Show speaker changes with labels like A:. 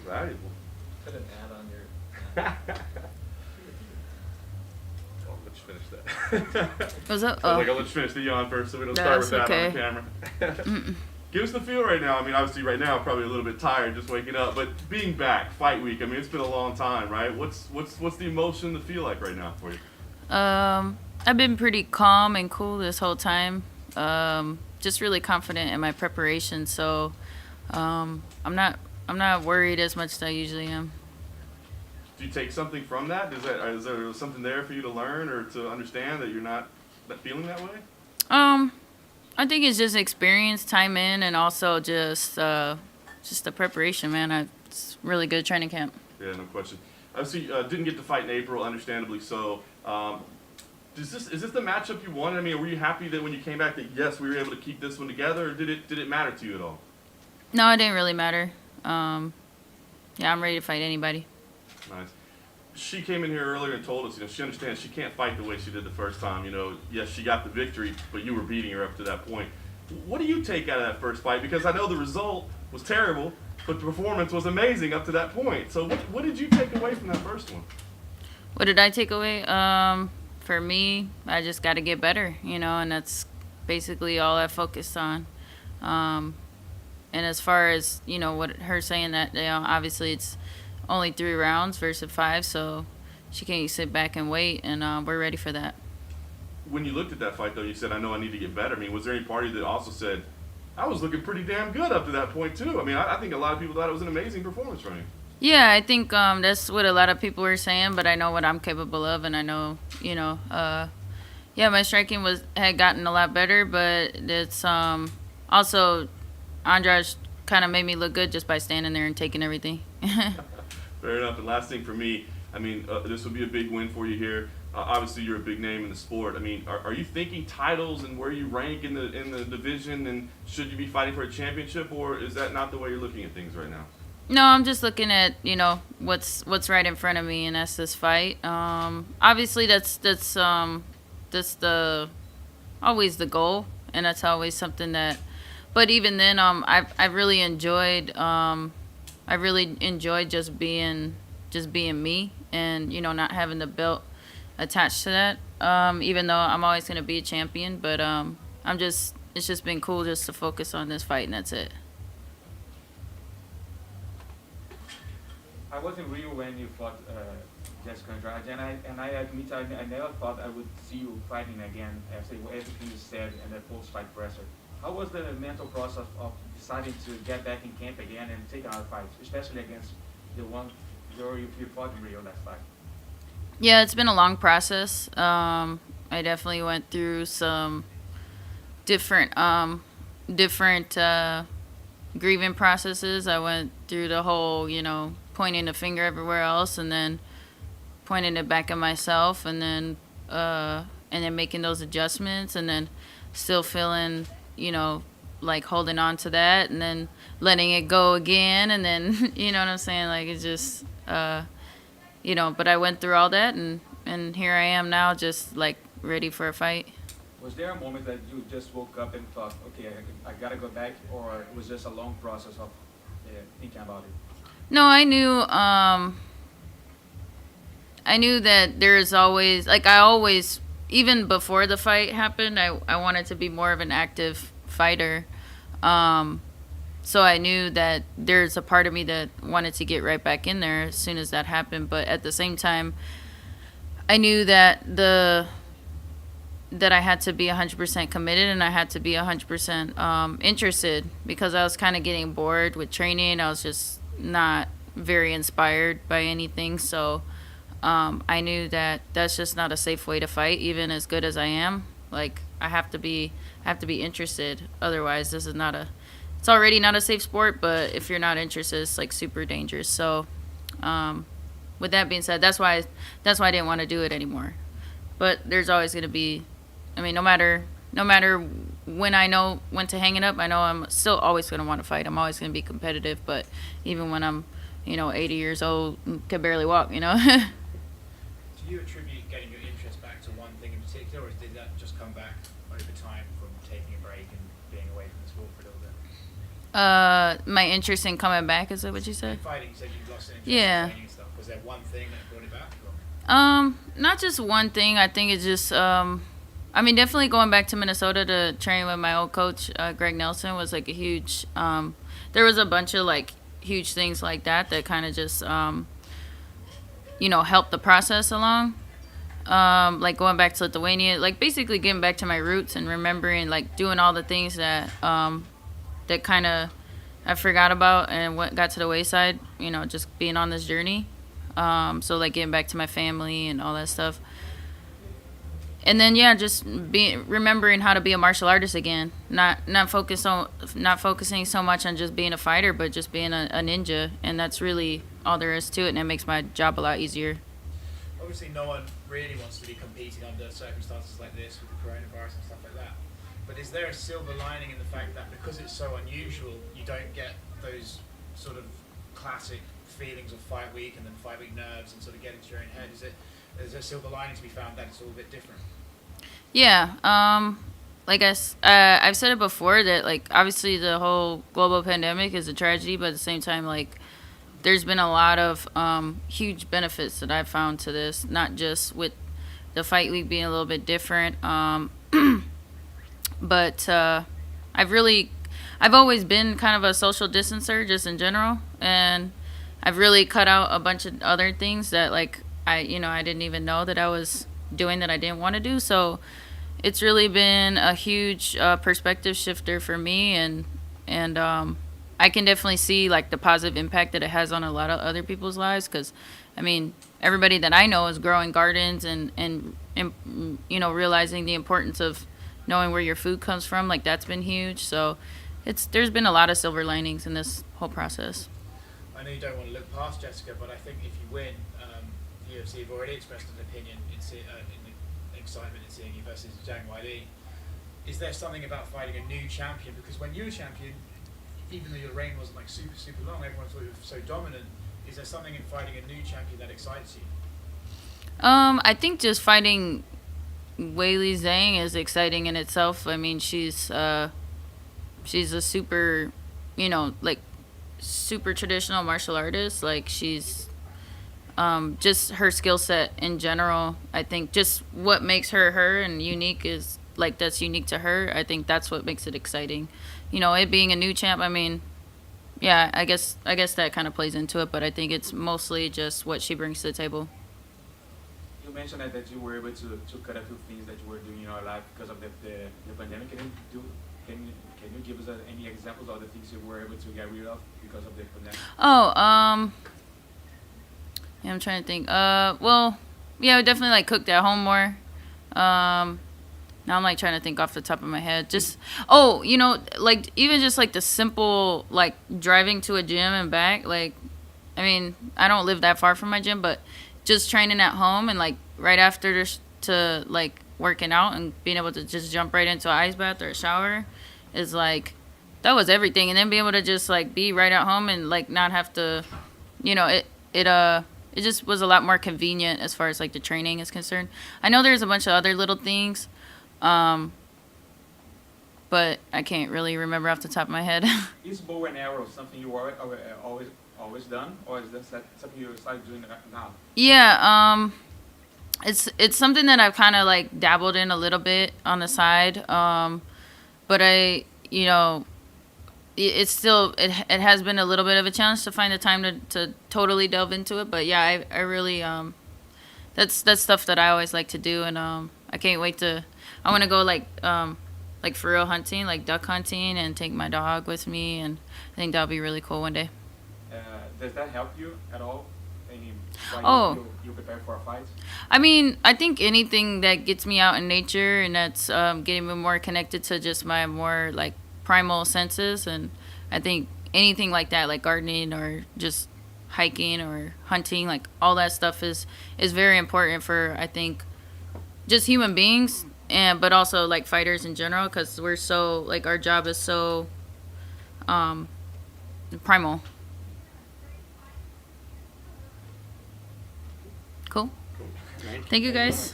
A: Valuable.
B: Put an ad on your.
A: Oh, let's finish that.
C: Was that?
A: I was like, let's finish the yawn first so we don't start with that on the camera. Give us the feel right now. I mean, obviously right now probably a little bit tired just waking up, but being back, fight week, I mean, it's been a long time, right? What's the emotion, the feel like right now for you?
C: I've been pretty calm and cool this whole time. Just really confident in my preparation, so I'm not worried as much as I usually am.
A: Do you take something from that? Is there something there for you to learn or to understand that you're not feeling that way?
C: I think it's just experience, time in, and also just the preparation, man. It's really good training camp.
A: Yeah, no question. Obviously, didn't get to fight in April, understandably so. Is this the matchup you wanted? I mean, were you happy that when you came back that yes, we were able to keep this one together, or did it matter to you at all?
C: No, it didn't really matter. Yeah, I'm ready to fight anybody.
A: Nice. She came in here earlier and told us, she understands she can't fight the way she did the first time. Yes, she got the victory, but you were beating her up to that point. What do you take out of that first fight? Because I know the result was terrible, but the performance was amazing up to that point. So what did you take away from that first one?
C: What did I take away? For me, I just got to get better, and that's basically all I focused on. And as far as, what her saying that, obviously it's only 3 rounds versus 5, so she can't sit back and wait, and we're ready for that.
A: When you looked at that fight, though, you said, I know I need to get better. I mean, was there any party that also said, I was looking pretty damn good up to that point, too? I mean, I think a lot of people thought it was an amazing performance from you.
C: Yeah, I think that's what a lot of people were saying, but I know what I'm capable of, and I know, my striking had gotten a lot better, but it's also Andrade kind of made me look good just by standing there and taking everything.
A: Fair enough. And last thing for me, I mean, this will be a big win for you here. Obviously, you're a big name in the sport. I mean, are you thinking titles and where you rank in the division, and should you be fighting for a championship, or is that not the way you're looking at things right now?
C: No, I'm just looking at what's right in front of me, and that's this fight. Obviously, that's the always the goal, and that's always something that. But even then, I really enjoyed just being me, and not having the belt attached to that. Even though I'm always gonna be a champion, but it's just been cool just to focus on this fight, and that's it.
D: I was in Rio when you fought Jessica Andrade, and I admit I never thought I would see you fighting again after everything you said and that post-fight presser. How was the mental process of deciding to get back in camp again and take another fight, especially against the one you fought in Rio last fight?
C: Yeah, it's been a long process. I definitely went through some different grieving processes. I went through the whole, pointing the finger everywhere else, and then pointing it back at myself, and then making those adjustments, and then still feeling, like holding on to that, and then letting it go again, and then you know what I'm saying? Like it's just, but I went through all that, and here I am now, just like ready for a fight.
D: Was there a moment that you just woke up and thought, okay, I gotta go back, or it was just a long process of thinking about it?
C: No, I knew that there's always, like I always, even before the fight happened, I wanted to be more of an active fighter. So I knew that there's a part of me that wanted to get right back in there as soon as that happened. But at the same time, I knew that I had to be 100% committed, and I had to be 100% interested, because I was kind of getting bored with training. I was just not very inspired by anything. So I knew that that's just not a safe way to fight, even as good as I am. Like I have to be interested. Otherwise, it's already not a safe sport. But if you're not interested, it's like super dangerous. So with that being said, that's why I didn't want to do it anymore. But there's always going to be, I mean, no matter when I know when to hang it up, I know I'm still always going to want to fight. I'm always going to be competitive. But even when I'm 80 years old, can barely walk,
E: Do you attribute getting your interest back to one thing in particular, or did that just come back over time from taking a break and being away from the sport for a little bit?
C: My interest in coming back, is that what you said?
E: Fighting, you said you lost interest
C: Yeah.
E: in training and stuff. Was there one thing that brought it back?
C: Not just one thing. I think it's just, I mean, definitely going back to Minnesota to train with my old coach, Greg Nelson, was like a huge, there was a bunch of like huge things like that kind of just, helped the process along. Like going back to Lithuania, like basically getting back to my roots and remembering, like doing all the things that, that kind of I forgot about and what got to the wayside, just being on this journey. So like getting back to my family and all that stuff. And then just remembering how to be a martial artist again. Not focusing so much on just being a fighter, but just being a ninja, and that's really all there is to it, and it makes my job a lot easier.
E: Obviously, no one really wants to be competing under circumstances like this with the coronavirus and stuff like that. But is there a silver lining in the fact that because it's so unusual, you don't get those sort of classic feelings of fight week and then fight week nerves and sort of get into your own head? Is there a silver lining to be found that it's all a bit different?
C: Yeah. Like I've said it before that like obviously the whole global pandemic is a tragedy, but at the same time like there's been a lot of huge benefits that I've found to this, not just with the fight week being a little bit different, but I've always been kind of a social distancer just in general, and I've really cut out a bunch of other things that like I didn't even know that I was doing that I didn't want to do. So it's really been a huge perspective shifter for me, and I can definitely see like the positive impact that it has on a lot of other people's lives, because I mean everybody that I know is growing gardens and realizing the importance of knowing where your food comes from. Like that's been huge. So there's been a lot of silver linings in this whole process.
E: I know you don't want to look past Jessica, but I think if you win, the UFC have already expressed an opinion in the excitement in seeing you versus Zhang Weili. Is there something about fighting a new champion? Because when you were champion, even though your reign wasn't like super, super long, everyone thought you were so dominant. Is there something in fighting a new champion that excites you?
C: I think just fighting Weili Zhang is exciting in itself. I mean, she's a super, like super traditional martial artist. Like she's just her skill set in general. I think just what makes her her and unique is like that's unique to her. I think that's what makes it exciting. It being a new champ. I mean, yeah, I guess that kind of plays into it, but I think it's mostly just what she brings to the table.
D: You mentioned that you were able to cut a few things that you were doing in your life because of the pandemic. Can you give us any examples of the things you were able to get rid of because of the pandemic?
C: Yeah, I'm trying to think. Well, yeah, I definitely like cooked at home more. Now I'm like trying to think off the top of my head. Just like even just like the simple like driving to a gym and back. Like, I mean, I don't live that far from my gym, but just training at home and like right after to like working out and being able to just jump right into an ice bath or a shower is like that was everything. And then being able to just like be right at home and like not have to, it just was a lot more convenient as far as like the training is concerned. I know there's a bunch of other little things, but I can't really remember off the top of my head.
D: Is bow and arrow something you were always done, or is that something you started doing now?
C: Yeah, it's something that I've kind of like dabbled in a little bit on the side, but it's still it has been a little bit of a challenge to find the time to totally delve into it. But yeah, I really that's stuff that I always like to do, and I can't wait to. I want to go like for real hunting, like duck hunting, and take my dog with me, and I think that'll be really cool one day.
D: Does that help you at all? You prepare for a fight?
C: I mean, I think anything that gets me out in nature and that's getting me more connected to just my more like primal senses, and I think anything like that, like gardening or just hiking or hunting, like all that stuff is very important for I think just human beings, but also like fighters in general, because we're so like our job is so primal. Cool. Thank you guys.